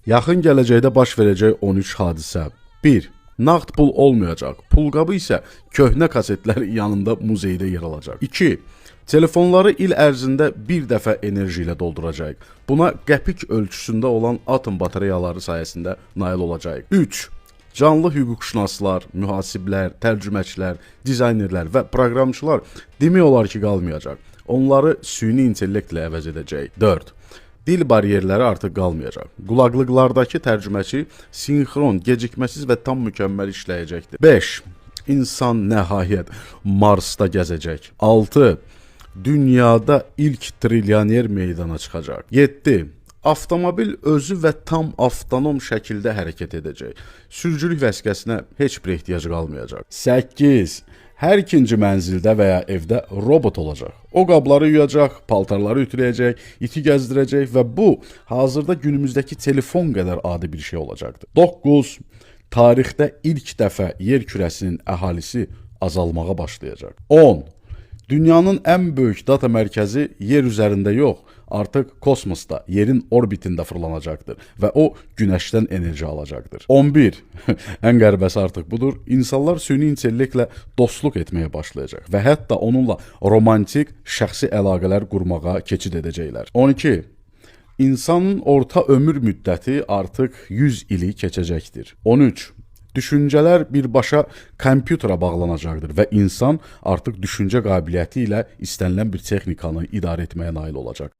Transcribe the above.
Yaxın gələcəkdə baş verəcək 13 hadisə. 1. Nağd pul olmayacaq. Pulqabı isə köhnə kasetlər yanında muzeydə yer alacaq. 2. Telefonları il ərzində bir dəfə enerji ilə dolduracaq. Buna qəpik ölçüsündə olan atom batareyaları sayəsində nail olacaq. 3. Canlı hüquqşünaslar, mühasiblər, tərcüməçilər, dizaynerlər və proqramçılar demək olar ki, qalmayacaq. Onları süni intellektlə əvəz edəcək. 4. Dil bariyerləri artıq qalmayacaq. Qulaqlıqlardakı tərcüməçi sinxron, gecikməsiz və tam mükəmməl işləyəcəkdir. 5. İnsan nəhayət Marsda gəzəcək. 6. Dünyada ilk trilyoner meydana çıxacaq. 7. Avtomobil özü və tam avtonom şəkildə hərəkət edəcək. Sürücülük vəsiqəsinə heç bir ehtiyac qalmayacaq. 8. Hər ikinci mənzildə və ya evdə robot olacaq. O qabları yuyacaq, paltarları ütüləyəcək, iti gəzdirəcək və bu hazırda günümüzdəki telefon qədər adi bir şey olacaqdır. 9. Tarixdə ilk dəfə yer kürəsinin əhalisi azalmağa başlayacaq. 10. Dünyanın ən böyük data mərkəzi yer üzərində yox, artıq kosmosda, yerin orbitində fırlanacaqdır və o günəşdən enerji alacaqdır. 11. Ən qəribəsi artıq budur. İnsanlar süni intellektlə dostluq etməyə başlayacaq və hətta onunla romantik, şəxsi əlaqələr qurmağa keçid edəcəklər. 12. İnsanın orta ömür müddəti artıq 100 ili keçəcəkdir. 13. Düşüncələr birbaşa kompüterə bağlanacaqdır və insan artıq düşüncə qabiliyyəti ilə istənilən bir texnikanı idarə etməyə nail olacaq.